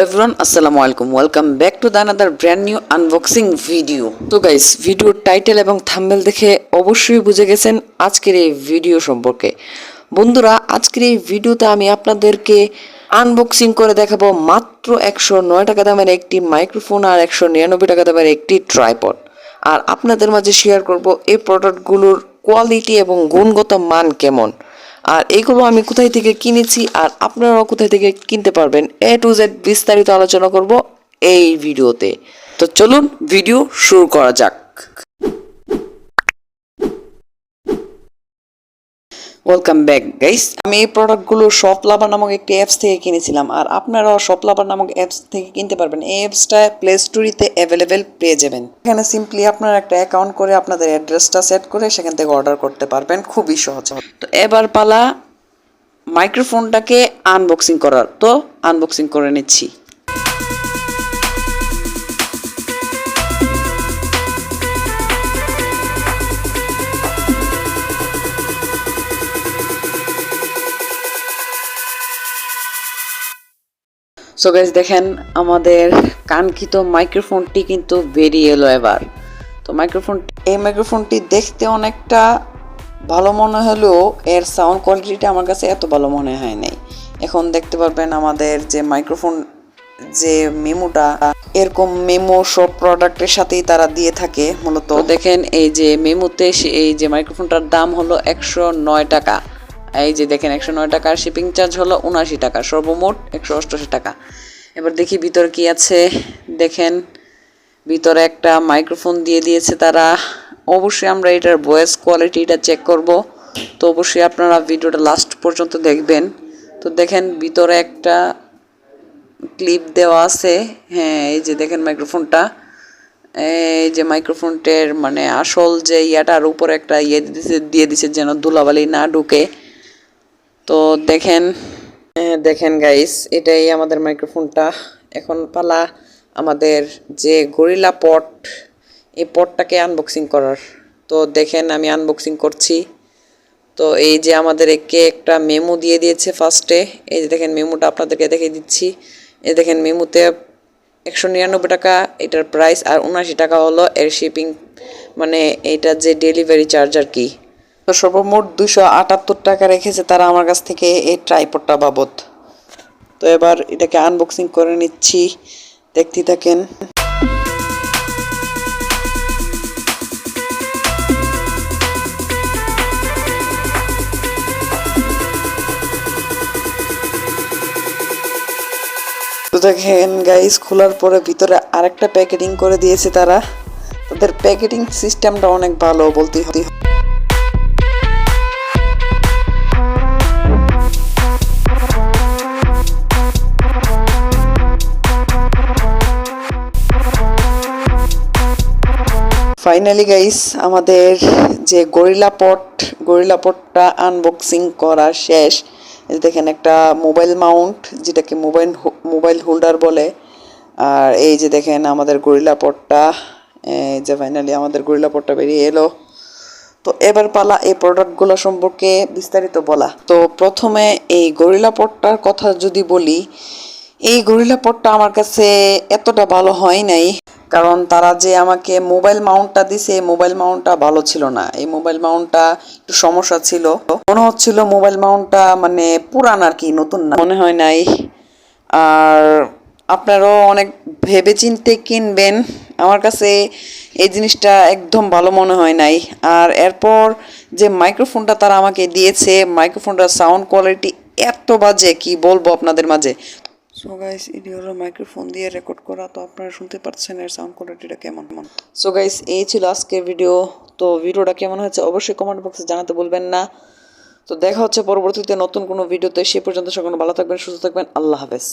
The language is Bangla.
everyone, assalamu alaikum. Welcome back to the another brand new unboxing video. So guys, ভিডিওর টাইটেল এবং থাম্বনেল দেখে অবশ্যই বুঝে গেছেন আজকের এই ভিডিও সম্পর্কে। বন্ধুরা, আজকের এই ভিডিওতে আমি আপনাদেরকে আনবক্সিং করে দেখাবো মাত্র 109 টাকা দামের একটি মাইক্রোফোন আর 199 টাকা দামের একটি ট্রাইপড। আর আপনাদের মাঝে শেয়ার করব এই প্রোডাক্টগুলোর কোয়ালিটি এবং গুণগত মান কেমন, আর এইগুলো আমি কোথায় থেকে কিনেছি আর আপনারাও কোথায় থেকে কিনতে পারবেন A to Z বিস্তারিত আলোচনা করব এই ভিডিওতে। তো চলুন ভিডিও শুরু করা যাক। Welcome back guys. আমি এই প্রোডাক্টগুলো শপলাভার নামক একটি অ্যাপস থেকে কিনেছিলাম, আর আপনারাও শপলাভার নামক অ্যাপস থেকে কিনতে পারবেন। এই অ্যাপসটা প্লে স্টোরিতে অ্যাভেলেবেল পেয়ে যাবেন। এখানে সিম্পলি আপনারা একটা অ্যাকাউন্ট করে আপনাদের অ্যাড্রেসটা সেট করে সেখান থেকে অর্ডার করতে পারবেন, খুবই সহজ। তো এবার পালা মাইক্রোফোনটাকে আনবক্সিং করার। তো আনবক্সিং করে নিচ্ছি। সো গাইস, দেখেন আমাদের কাঙ্ক্ষিত মাইক্রোফোনটি কিন্তু বেরিয়ে এলো এবার। তো এই মাইক্রোফোনটি দেখতে অনেকটা ভালো মনে হলেও এর সাউন্ড কোয়ালিটিটা আমার কাছে এত ভালো মনে হয় নাই। এখন দেখতে পারবেন আমাদের যে মাইক্রোফোন যে মেমোটা, এরকম মেমো সব প্রোডাক্টের সাথেই তারা দিয়ে থাকে মূলত। দেখেন এই যে মেমোতে এই যে মাইক্রোফোনটার দাম হলো 109 টাকা। এই যে দেখেন 109 টাকার শিপিং চার্জ হলো 79 টাকা, সর্বমোট 188 টাকা। এবার দেখি ভিতরে কি আছে। দেখেন ভিতরে একটা মাইক্রোফোন দিয়ে দিয়েছে তারা। অবশ্যই আমরা এটার ভয়েস কোয়ালিটিটা চেক করব, তো অবশ্যই আপনারা ভিডিওটা লাস্ট পর্যন্ত দেখবেন। তো দেখেন ভিতরে একটা ক্লিপ দেওয়া আছে। হ্যাঁ, এই যে দেখেন মাইক্রোফোনটা, এই যে মাইক্রোফোনটার মানে আসল যে ইয়াটার উপরে একটা দিয়ে দিছে যেন ধুলাবালি না ঢুকে। তো দেখেন গাইস, এটাই আমাদের মাইক্রোফোনটা। এখন পালা আমাদের যে গরিলা পট, এই পটটাকে আনবক্সিং করার। তো দেখেন আমি আনবক্সিং করছি। তো এই যে আমাদের একটা মেমো দিয়ে দিয়েছে ফার্স্টে। এই যে দেখেন মেমোটা আপনাদেরকে দেখিয়ে দিচ্ছি। এই দেখেন মেমোতে 199 টাকা এটার প্রাইস, আর 79 টাকা হলো এর শিপিং, মানে এটা যে ডেলিভারি চার্জ আর কি। তো সর্বমোট 278 টাকা রেখেছে তারা আমার কাছ থেকে এই ট্রাইপডটা বাবদ। তো এবার এটাকে আনবক্সিং করে নিচ্ছি, দেখতে থাকেন। তো দেখেন গাইস, খোলার পরে ভিতরে আরেকটা প্যাকেটিং করে দিয়েছে তারা। তাদের প্যাকেটিং সিস্টেমটা অনেক ভালো বলতে হয়। ফাইনালি গাইস, আমাদের যে গরিলা পটটা আনবক্সিং করা শেষ। দেখেন একটা মোবাইল মাউন্ট, যেটাকে মোবাইল হোল্ডার বলে। আর এই যে দেখেন আমাদের গরিলা পটটা, এই যে ফাইনালি আমাদের গরিলা পটটা বেরিয়ে এলো। তো এবার পালা এই প্রোডাক্টগুলো সম্পর্কে বিস্তারিত বলা। তো প্রথমে এই গরিলা পটটার কথা যদি বলি, এই গরিলা পটটা আমার কাছে এতটা ভালো হয় নাই, কারণ তারা যে আমাকে মোবাইল মাউন্টটা দিছে, এই মোবাইল মাউন্টটা ভালো ছিল না। এই মোবাইল মাউন্টটা একটু সমস্যা ছিল, মনে হচ্ছিল মোবাইল মাউন্টটা মানে পুরান আর কি, নতুন না মনে হয় নাই। আর আপনারাও অনেক ভেবে চিন্তে কিনবেন, আমার কাছে এই জিনিসটা একদম ভালো মনে হয় নাই। আর এরপর যে মাইক্রোফোনটা তারা আমাকে দিয়েছে, মাইক্রোফোনটার সাউন্ড কোয়ালিটি এত বাজে কি বলবো আপনাদের মাঝে। সো গাইস, এটি হলো মাইক্রোফোন দিয়ে রেকর্ড করা। তো আপনারা শুনতে পাচ্ছেন এর সাউন্ড কোয়ালিটিটা কেমন। সো গাইস, এই ছিল আজকের ভিডিও। তো ভিডিওটা কেমন হয়েছে অবশ্যই কমেন্ট বক্সে জানাতে বলবেন না। তো দেখা হচ্ছে পরবর্তীতে নতুন কোনো ভিডিওতে। সে পর্যন্ত সকলে ভালো থাকবেন, সুস্থ থাকবেন। আল্লাহ হাফেজ।